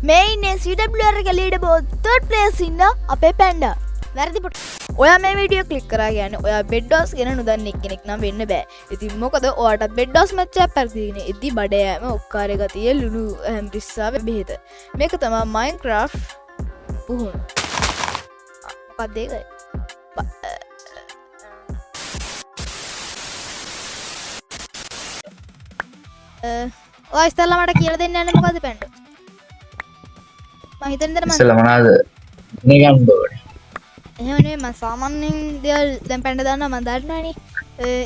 මේ ඉන්නේ CWR එක ලීඩර් බෝඩ් third place ඉන්න අපේ පැන්ඩා. වැරදි පොට. ඔයා මේ වීඩියෝ ක්ලික් කරා කියන්නේ ඔයා බෙඩ්ඩෝස් ගැන නොදන්නේ කෙනෙක් නම් වෙන්න බෑ. ඉතින් මොකද ඔයාට බෙඩ්ඩෝස් මැච් එකක් පැරදිනේ. ඉතින් බඩයෑම ඔක්කාරේ ගතිය ලුණු හැම්රිස්සාවේ බෙහෙත. මේක තමයි Minecraft පුහුණු. මොකක්ද ඒක? ඔයා ඉස්සෙල්ලා මට කියලා දෙන්න යන්නේ මොකද්ද පැන්ඩෝ? මම හිතන දේ මම ඉස්සෙල්ලා මොනවාද ඉගෙන ගන්න ඕනේ. එහෙම නෙමෙයි මම සාමාන්‍යයෙන් දේවල් දැන් පැන්ඩ දන්නවා මම දන්නවනේ.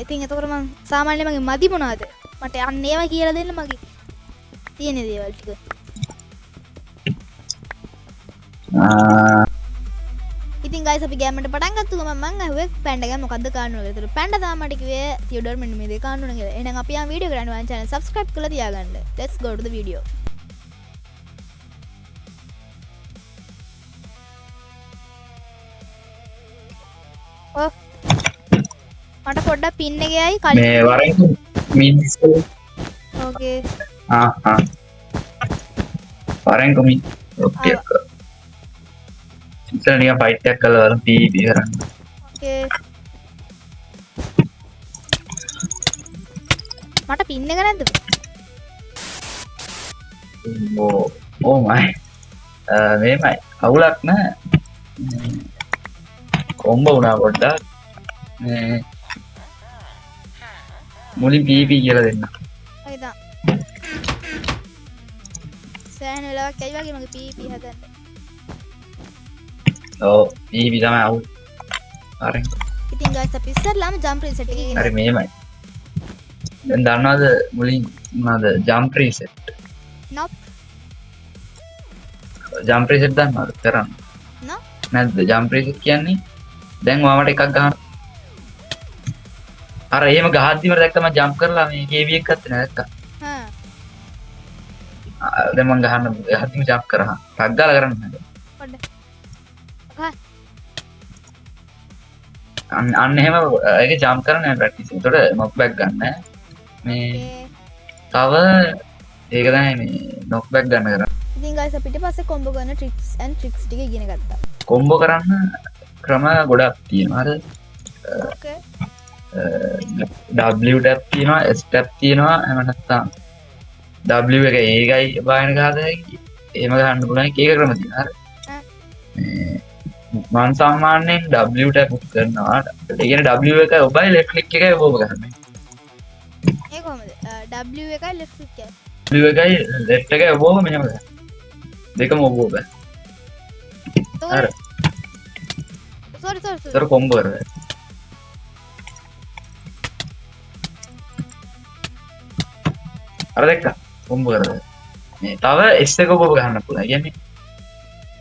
ඉතින් එතකොට මම සාමාන්‍යයෙන් මගේ මදි මොනවද? මට අන්න ඒවා කියලා දෙන්න මගේ තියෙන දේවල් ටික. ඉතින් guys අපි ගෑමට පටන් ගත්ත ගමන් මම අහුවේ පැන්ඩ ගැන මොකද්ද කාරණා කියලා. ඒතර පැන්ඩ තමයි මට කිව්වේ තියෝඩර් මෙන්න මේ දේ කාරණා කියලා. එහෙනම් අපි ආ වීඩියෝ කරන්න වань channel subscribe කරලා තියාගන්න. Let's go to the video. මට පොඩ්ඩක් පින් එකයි කලින් මේ වරෙන් මිනිස් ඕකේ වරෙන් කොමි ඕකේ ඉතින් නිකන් ෆයිට් එකක් කරලා වරන් PvP කරන්න. ඕකේ මට පින් එක නැද්ද? ඕ මයි මේමයි අවුලක් නෑ කොම්බ වුණා පොඩ්ඩක් මේ මුලින් PvP කියලා දෙන්න. හරිද? සෑහෙන වෙලාවක් ඇයි වගේ මගේ PvP හදන්න. ඔව් PvP තමයි අවුල්. හරි. ඉතින් guys අපි ඉස්සරලාම jump reset එක ඉගෙන හරි මේමයි. දැන් දන්නවද මුලින් මොනවද jump reset? nope jump reset දන්නවද කරන්න? no නැද්ද jump reset කියන්නේ? දැන් ඔයාමට එකක් ගහන්න. අර එහෙම ගහද්දිම දැක්කම ජම්ප් කරලා මේ KV එක ගත්තේ නෑ දැක්කා. දැන් මම ගහන්න ගහද්දිම ජම්ප් කරා. ටක් ගාලා කරන්න නෑ. පොඩ්ඩ. අන්න එහෙම ඒක ජම්ප් කරන්න නෑ ප්‍රැක්ටිස්. ඒතකොට නොක් බෑක් ගන්න මේ තව ඒක තමයි මේ නොක් බෑක් ගන්න කරා. ඉතින් guys අපි ඊට පස්සේ කොම්බෝ කරන tricks and tricks ටික ඉගෙන ගත්තා. කොම්බෝ කරන්න ක්‍රම ගොඩක් තියෙනවා. අර ඕකේ W ටැප් තියෙනවා S ටැප් තියෙනවා එහෙම නැත්නම් W එක ඒකයි බායන ගහද එහෙම ගහන්න පුළුවන් එක ක්‍රම තියෙනවා. හරි මම සාමාන්‍යයෙන් W ටැප් කරනවා. ඒ කියන්නේ W එක ඔබයි left click එකයි ඔබ ගන්න. ඒ කොහමද? W එකයි left click එකයි. W එකයි left එකයි ඔබ මෙහෙම ගන්න. දෙකම ඔබ ඔබ. හරි. sorry සර් කොම්බෝ කරලා අර දැක්කා කොම්බෝ කරලා මේ තව S එක ඔබ ගන්න පුළුවන්. ඒ කියන්නේ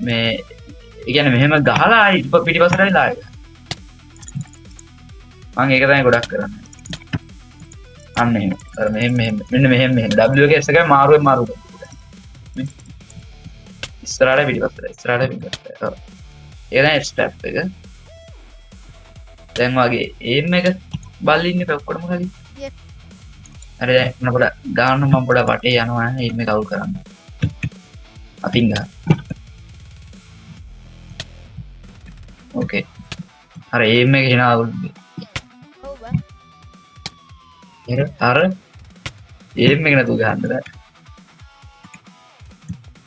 මේ ඒ කියන්නේ මෙහෙම ගහලා ආයි පිටිපස්සට ඇවිල්ලා ආයි මම ඒක තමයි ගොඩක් කරන්නේ. අන්න එහෙම අර මෙහෙම මෙන්න මෙහෙම W එක S එකයි මාරුවෙන් මාරු කරනවා. මේ ඉස්සරහට පිටිපස්සට ඔව් ඒක තමයි ස්ටෙප් එක. දැන් වගේ aim එක බල්ලින්නේ ඔක්කොටම හරි. හරි දැන් මම පොඩ ගාන්න මම පොඩ වටේ යනවා aim එක අවුල් කරන්න. අතින් ගන්න. ඕකේ. හරි aim එක එන අවුල්. ඔව් බා. අර aim එක නතු ගහන්න බෑ.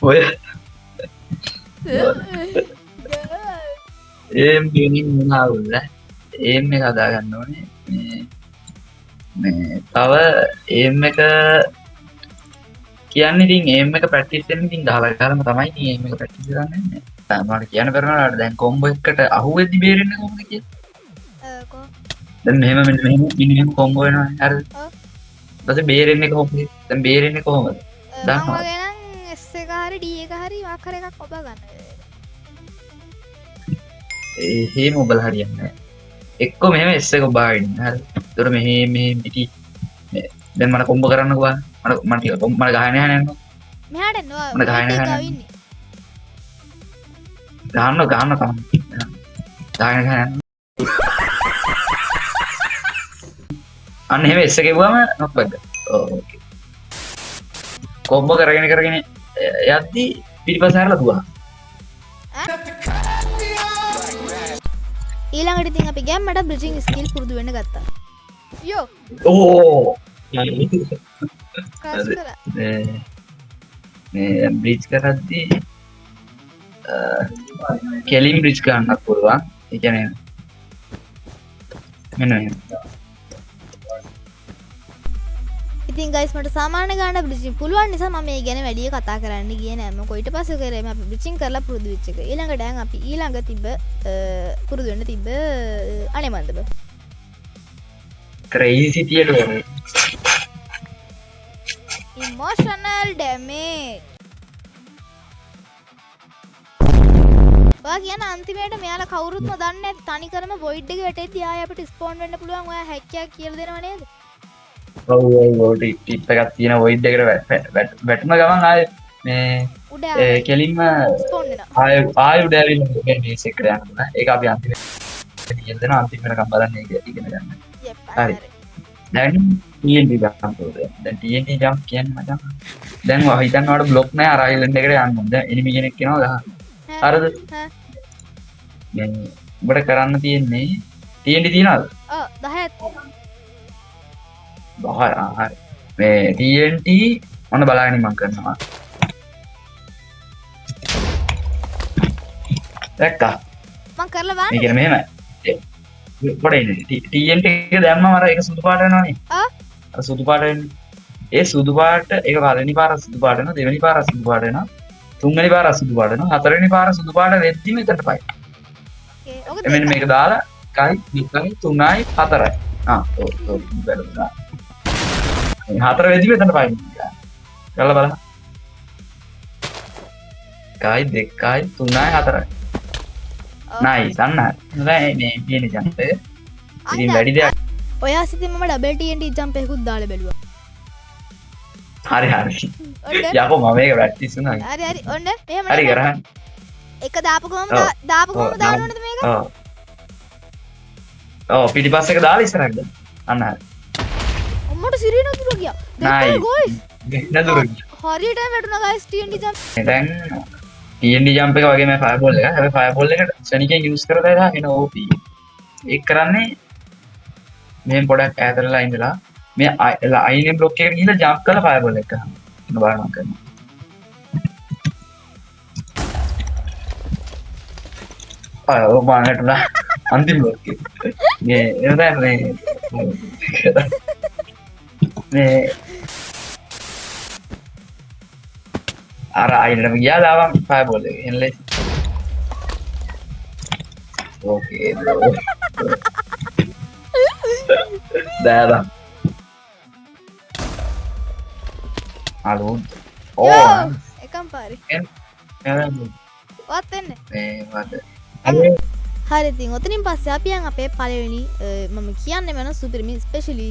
ඔය aim එකකින් මොන අවුල්ද? aim එක හදා ගන්න ඕනේ. මේ තව aim එක කියන්නේ ඉතින් aim එක ප්‍රැක්ටිස් වෙන්න ඉතින් ගහලා ගහලාම තමයි ඉතින් aim එක ප්‍රැක්ටිස් කරන්නේ. මට කියන්න බැරනවා දැන් කොම්බෝ එකට අහුවෙද්දි බේරෙන්නේ කොහොමද කියලා? කො දැන් මෙහෙම මෙහෙම කොම්බෝ වෙනවා හරිද? ඔව්. ඊපස්සේ බේරෙන්නේ කොහොමද? දැන් බේරෙන්නේ කොහොමද? මම දන්නවද? වගේ නම් S එක හරි D එක හරි මාක් හරි එකක් ඔබ ගන්න. එහෙම ඔබලා හරියන්නේ නැහැ. එක්ක මෙහෙම S එක ඔබා ඉන්න. හරි. ඒතකොට මෙහෙම පිටි දැන් මට කොම්බෝ කරන්නකෝ බා. මට ටික මට ගහන්න යන්න. මෙහාට එනවා. මට ගහන්න යන්න. ගහන්න තමයි. ගහන්න. අන්න එහෙම S එක ගිහුවම නොක් බෑක්. ඕකේ. කොම්බෝ කරගෙන යද්දි පිටිපස්ස හැරලා දුවා. ඊළඟට ඉතින් අපි ගැම්මට බ්‍රිජින් ස්කිල් පුරුදු වෙන්න ගත්තා. යෝ ඕ කාස් කරා. මේ බ්‍රිජ් කරද්දී කෙලින් බ්‍රිජ් ගන්නත් පුළුවන්. ඒ කියන්නේ මෙන්න මෙහෙම. ඉතින් ගයිස් මට සාමාන්‍ය ගන්න බ්‍රිජින් පුළුවන් නිසා මම මේ ගැන වැඩි කතා කරන්න ගියේ නෑ. මම ඊට පස්සේ කරේ අපි බ්‍රිජින් කරලා පුරුදු වෙච්ච එක. ඊළඟ දැන් අපි ඊළඟ තිබ්බ පුරුදු වෙන්න තිබ්බ අනේ මන්දබ. ක්‍රේසි තියලු. Emotional damage. බා කියන අන්තිමේට මෙයාලා කවුරුත්ම දන්නේ නැති තනිකරම වොයිඩ් එක වැටෙද්දී ආයෙ අපිට ස්පෝන් වෙන්න පුළුවන්. ඔයා හැක්කයක් කියලා දෙනව නේද? ඔව් ටිප් එකක් තියෙන වොයිඩ් එකට වැටුන ගමන් ආයෙ මේ උඩ කෙලින්ම ස්පෝන් වෙනවා. ආයෙ උඩ ඇවිල්ලා මේ බේස් එකට යන්න ඕන. ඒක අපි අන්තිමට කියන දෙන අන්තිම වෙනකම් බලන්නේ ඒක ඉගෙන ගන්න. යප් හරි. දැන් TNT jump උඩ. දැන් TNT jump කියන්නේ මචං. දැන් ඔය හිතන්න ඔයාලට බ්ලොක් නැහැ අර අයිලන්ඩ් එකට යන්න ඕන. දැන් එනිමි කෙනෙක් එනවා ගහන්න. හරිද? දැන් ඔබට කරන්න තියෙන්නේ TNT තියනවද? ඔව් 10ක් තියෙනවා. හරි. මේ TNT ඔන්න බලාගෙන මම කරනවා. දැක්කා. මම කරලා බලන්න. මේ කියන්නේ මෙහෙමයි. පොඩේ TNT එක දැම්මම අර ඒක සුදු පාට වෙනවනේ. අර සුදු පාට වෙන්නේ. ඒ සුදු පාට ඒක පළවෙනි පාර සුදු පාට වෙනවා, දෙවෙනි පාර සුදු පාට වෙනවා, තුන්වෙනි පාර සුදු පාට වෙනවා, හතරවෙනි පාර සුදු පාට වෙද්දිම එතනට පයි. ඕකේ. මෙන්න මේක දාලා 1යි 2යි 3යි 4යි. ඔව් බැලුවා. මේ හතර වෙද්දිම එතනට පයි. කරලා බලන්න. 1යි 2යි 3යි 4යි. නයිස් අන්න. නෑ මේ තියෙන ජම්ප් එක. ඉතින් වැඩි දෙයක්. ඔයා සිතින් මම ඩබල් TNT ජම්ප් එකකුත් දාලා බැලුවා. හරි. ඔන්න. යකෝ මම මේක ප්‍රැක්ටිස් වුණා. හරි. ඔන්න. මෙහෙම. හරි කරහන්. එක දාපු ගමන් දාන්න ඕනද මේක? ඔව් පිටිපස්ස එක දාලා ඉස්සරහට දාන්න. අන්න හරි. අම්මට සිරිය නතුරු ගියා. නයි. ගොයිස්. නදුරු. හරියට වැටුණා ගයිස් TNT ජම්ප්. දැන් TNT ජම්ප් එක වගේ මේ ෆයර්බෝල් එක. හැබැයි ෆයර්බෝල් එක ශනිකෙන් යූස් කරලා දාලා එන OP. ඒක කරන්නේ මෙහෙන් පොඩක් ඈතටලා ඉඳලා මේ අයිනේ බ්ලොක් එකට ගිහලා ජම්ප් කරලා ෆයර්බෝල් එක ගන්න. මොන බලන්න කරනවා. ඔව් මානටලා අන්තිම බ්ලොක් එක. මේ එනදා මේ අර අයිනටම ගියා දාවම් ෆයර්බෝල් එක. එන්නලේ. ඕකේ. දාලා. හලෝ. එකම් පාරි. එන්න. වත් එන්න. මේ වද. හරි ඉතින් ඔතනින් පස්සේ අපි යන් අපේ පළවෙනි මම කියන්නේ වෙන සුපිරිම ස්පෙෂලි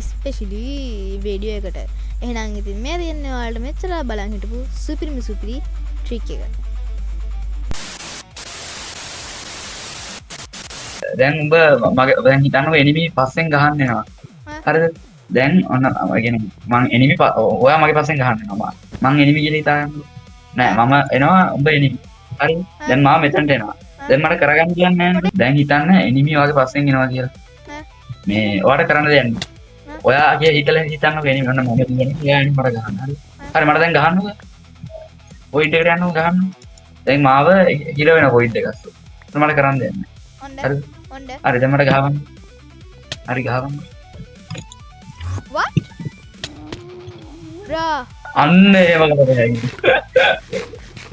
වීඩියෝ එකට. එහෙනම් ඉතින් මේ දෙන්නේ ඔයාලට මෙච්චර බලන් හිටපු සුපිරිම සුපිරි ට්‍රික් එක. දැන් උඹ මගේ දැන් හිතන්නකො එනිමි පස්සෙන් ගහන්න එනවා. හරිද? දැන් ඔන්න يعني මං එනිමි ඔයා මගේ පස්සෙන් ගහන්න එනවා. මං එනිමි කියලා හිතාගන්නකො. නෑ මම එනවා උඹ එනිමි. හරි? දැන් මම මෙතනට එනවා. දැන් මට කරගන්න කියන්නේ නෑනේ. දැන් හිතන්න එනිමි වගේ පස්සෙන් එනවා කියලා. මේ ඔයාට කරන්න දෙයක් නෑ. ඔයා කිය හිතලා හිතන්නකො එනිමි ඔන්න මම කියන්නේ එයා එනිමි මට ගහන්න. හරි? හරි මට දැන් ගහන්නකො. පොයින්ට් එකට යන්නකො ගහන්න. දැන් මාව හිර වෙන පොයින්ට් එකක්. මට කරන්න දෙයක් නෑ. හරිද? හරි දැන් මට ගහවන්න. හරි ගහවන්න. what bro අන්න ඒව කරලා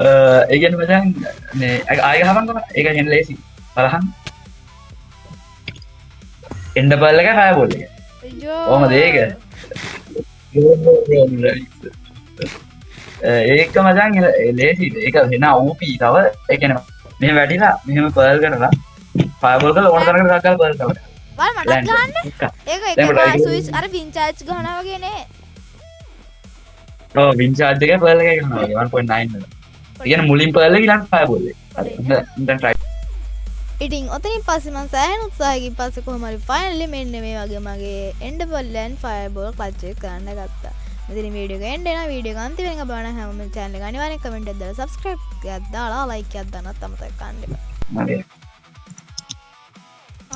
ඒ කියන්නේ මචං මේ ආයෙ ගහවන්න කොහොමද? ඒක හෙන්න ලේසි. බලහන්. එන්න බල් එක ෆයර්බෝල් එක. කොහමද ඒක? ඒක මචං ලේසි. ඒක වෙන OP තව ඒ කියන්නේ මෙහෙම වැටිලා මෙහෙම පර්ල් කරලා ෆයර්බෝල් කරලා ඕන තරකට දාලා පර්ල් කරලා. බලන්න මට ගන්න. ඒක එක ස්විච් අර වින් චාර්ජ් ගන්නවා වගේ නේ. ඔව් වින් චාර්ජ් එකේ පර්ල් එකේ ගන්නවා 1.9 වල. ඒ කියන්නේ මුලින් පර්ල් එක ඊළඟ ෆයර්බෝල් එක. හරි. දැන් try. ඉතින් ඔතනින් පස්සේ මම සෑහෙන උත්සාහයකින් පස්සේ කොහොම හරි ෆයිනලි මෙන්න මේ වගේ මගේ එන්ඩබල් ලෑන්ඩ් ෆයර්බෝල් ක්ලච් එක කරන්න ගත්තා. මෙතන වීඩියෝ එක එන්න එනවා වීඩියෝ එක අන්තිම වෙනකම් බලන්න හැමෝම channel එක අනිවාර්යෙන් කමෙන්ට් එකක් දාලා subscribe එකක් දාලා like එකක් දාන්නත් අමතක කරන්න එපා. හරි.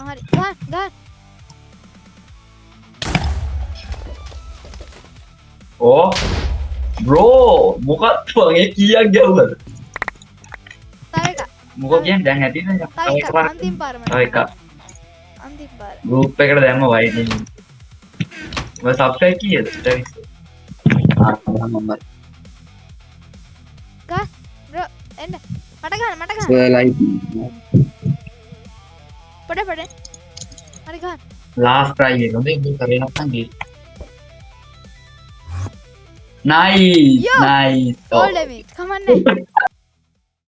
හරි ගන්න. ඕ බ්‍රෝ මොකක්ද වගේ කීයක් ගැව්වද? තව එකක්. මොකෝ කියන්නේ දැන් ඇතිද? තව එකක් අන්තිම පාරම. තව එකක්. අන්තිම පාර. ගෲප් එකට දැම්ම වයිඩ්. ඔය සබ්ස්ක්‍රයිබ් කීයද? මම ගන්න. බ්‍රෝ එන්න. මට ගන්න. පොඩ. හරි ගන්න. ලාස්ට් try එක. හොඳේ ඉතින් කරේ නැත්නම් ගේ. nice Yo. nice. Hold me. Come on.